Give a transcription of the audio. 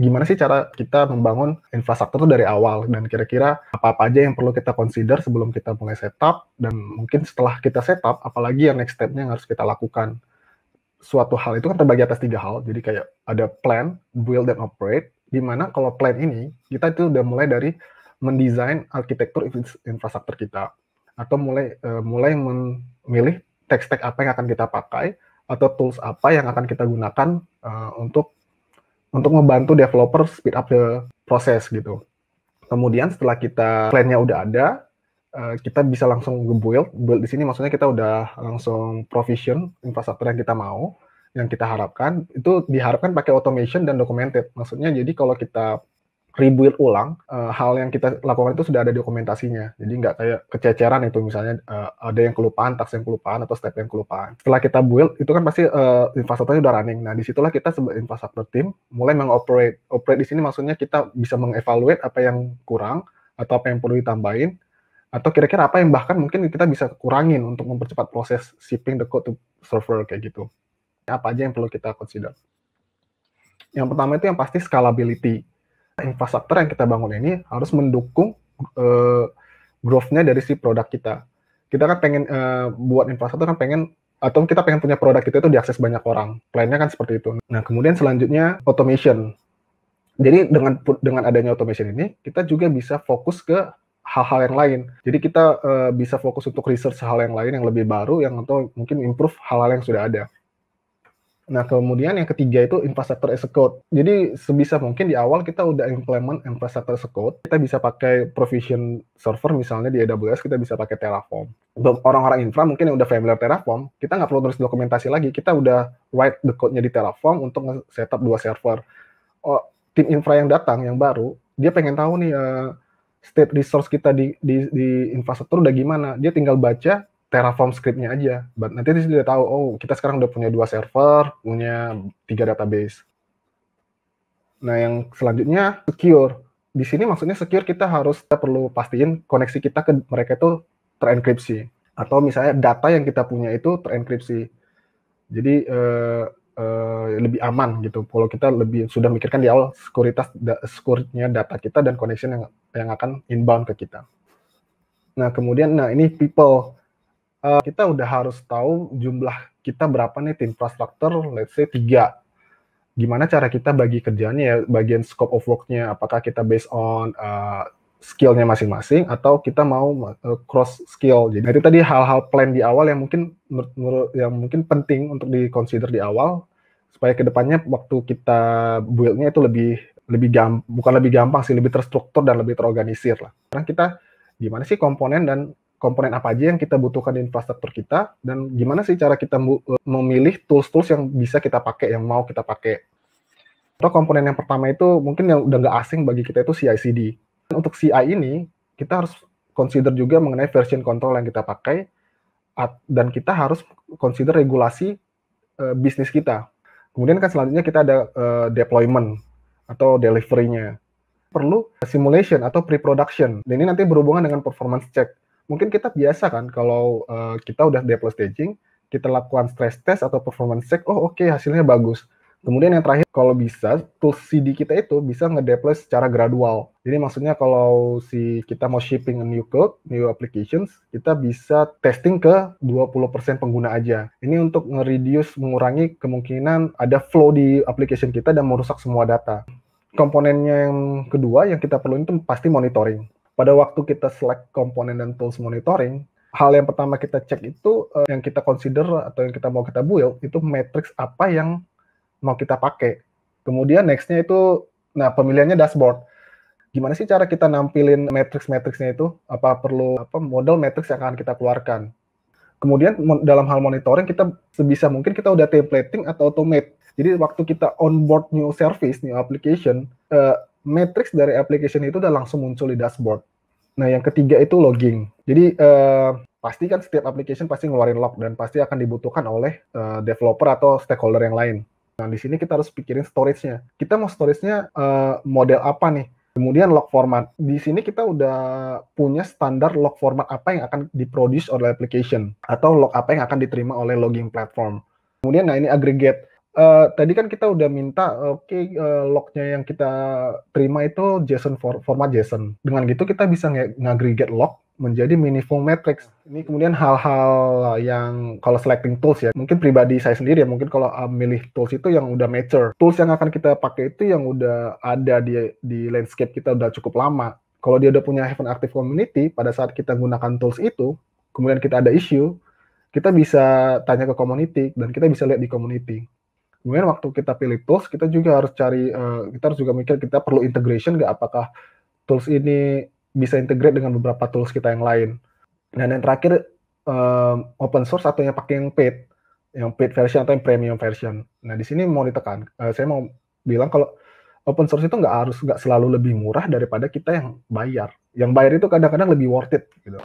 gimana sih cara kita membangun infrastruktur dari awal, dan kira-kira apa-apa aja yang perlu kita consider sebelum kita mulai setup, dan mungkin setelah kita setup, apalagi yang next step-nya yang harus kita lakukan. Suatu hal itu kan terbagi atas 3 hal, jadi kayak ada plan, build, dan operate, dimana kalau plan ini, kita itu udah mulai dari mendesain arsitektur infrastruktur kita, atau mulai memilih tech stack apa yang akan kita pakai, atau tools apa yang akan kita gunakan untuk membantu developer speed up the proses gitu. Kemudian setelah kita plan-nya udah ada, kita bisa langsung nge-build. Build di sini maksudnya kita udah langsung provision infrastruktur yang kita mau, yang kita harapkan. Itu diharapkan pakai automation dan documented. Maksudnya jadi kalau kita rebuild ulang, hal yang kita lakukan itu sudah ada dokumentasinya. Jadi nggak kayak kececeran itu, misalnya ada yang kelupaan, task yang kelupaan, atau step yang kelupaan. Setelah kita build, itu kan pasti infrastrukturnya udah running. Nah, disitulah kita sebagai infrastruktur tim mulai mengoperate. Operate di sini maksudnya kita bisa mengevaluate apa yang kurang, atau apa yang perlu ditambahin, atau kira-kira apa yang bahkan mungkin kita bisa kurangin untuk mempercepat proses shipping the code to server kayak gitu. Apa aja yang perlu kita consider? Yang pertama itu yang pasti scalability. Infrastruktur yang kita bangun ini harus mendukung growth-nya dari si produk kita. Kita kan pengen buat infrastruktur kan pengen, atau kita pengen punya produk kita itu diakses banyak orang. Plan-nya kan seperti itu. Nah, kemudian selanjutnya automation. Jadi dengan adanya automation ini, kita juga bisa fokus ke hal-hal yang lain. Jadi kita bisa fokus untuk research hal yang lain yang lebih baru, yang atau mungkin improve hal-hal yang sudah ada. Nah, kemudian yang ketiga itu infrastructure as a code. Jadi sebisa mungkin di awal kita udah implement infrastructure as a code. Kita bisa pakai provision server, misalnya di AWS kita bisa pakai Terraform. Untuk orang-orang infra mungkin yang udah familiar Terraform, kita nggak perlu tulis dokumentasi lagi. Kita udah write the code-nya di Terraform untuk setup 2 server. Tim infra yang datang, yang baru, dia pengen tahu nih state resource kita di infrastruktur udah gimana. Dia tinggal baca Terraform script-nya aja. Nanti dia sudah tahu, oh kita sekarang udah punya 2 server, punya 3 database. Nah, yang selanjutnya secure. Di sini maksudnya secure kita perlu pastiin koneksi kita ke mereka itu terenkripsi. Atau misalnya data yang kita punya itu terenkripsi. Jadi lebih aman gitu. Kalau kita sudah mikirkan di awal security-nya data kita dan connection yang akan inbound ke kita. Nah, kemudian ini people. Kita udah harus tahu jumlah kita berapa nih tim infrastruktur, let's say 3. Gimana cara kita bagi kerjanya ya, bagian scope of work-nya, apakah kita based on skill-nya masing-masing, atau kita mau cross skill. Jadi itu tadi hal-hal plan di awal yang mungkin penting untuk di-consider di awal, supaya kedepannya waktu kita build-nya itu bukan lebih gampang sih, lebih terstruktur dan lebih terorganisir lah. Sekarang kita gimana sih komponen apa aja yang kita butuhkan di infrastruktur kita, dan gimana sih cara kita memilih tools-tools yang bisa kita pakai, yang mau kita pakai. Atau komponen yang pertama itu mungkin yang udah nggak asing bagi kita itu CI/CD. Dan untuk CI ini, kita harus consider juga mengenai version control yang kita pakai, dan kita harus consider regulasi bisnis kita. Kemudian kan selanjutnya kita ada deployment atau delivery-nya. Perlu simulation atau pre-production, dan ini nanti berhubungan dengan performance check. Mungkin kita biasa kan kalau kita udah deploy staging, kita lakukan stress test atau performance check, oh oke, hasilnya bagus. Kemudian yang terakhir, kalau bisa, tools CD kita itu bisa ngedeploy secara gradual. Jadi maksudnya kalau kita mau shipping a new code, new applications, kita bisa testing ke 20% pengguna aja. Ini untuk mengurangi kemungkinan ada flow di application kita dan merusak semua data. Komponennya yang kedua yang kita perluin itu pasti monitoring. Pada waktu kita select komponen dan tools monitoring, hal yang pertama kita cek itu yang kita consider atau yang kita mau kita build itu matrix apa yang mau kita pakai. Kemudian next-nya itu, pemilihannya dashboard. Gimana sih cara kita nampilin matrix-matrixnya itu? Apa perlu model matrix yang akan kita keluarkan? Kemudian dalam hal monitoring kita sebisa mungkin kita udah templating atau automate. Jadi waktu kita onboard new service, new application, matrix dari application itu udah langsung muncul di dashboard. Nah, yang ketiga itu logging. Jadi pasti kan setiap application pasti ngeluarin log dan pasti akan dibutuhkan oleh developer atau stakeholder yang lain. Nah, di sini kita harus pikirin storage-nya. Kita mau storage-nya model apa nih? Kemudian log format. Di sini kita udah punya standar log format apa yang akan diproduce oleh application atau log apa yang akan diterima oleh logging platform. Kemudian ini aggregate. Tadi kan kita udah minta, oke, log-nya yang kita terima itu JSON format JSON. Dengan gitu kita bisa nge-aggregate log menjadi meaningful metrics. Ini kemudian hal-hal yang kalau selecting tools ya, mungkin pribadi saya sendiri ya, mungkin kalau milih tools itu yang udah mature. Tools yang akan kita pakai itu yang udah ada di landscape kita udah cukup lama. Kalau dia udah punya have an active community, pada saat kita gunakan tools itu, kemudian kita ada issue, kita bisa tanya ke community dan kita bisa lihat di community. Kemudian waktu kita pilih tools, kita juga harus cari, kita harus juga mikir kita perlu integration nggak, apakah tools ini bisa integrate dengan beberapa tools kita yang lain. Dan yang terakhir, open source atau yang pakai yang paid version atau yang premium version. Nah di sini mau ditekan, saya mau bilang kalau open source itu nggak selalu lebih murah daripada kita yang bayar. Yang bayar itu kadang-kadang lebih worth it gitu.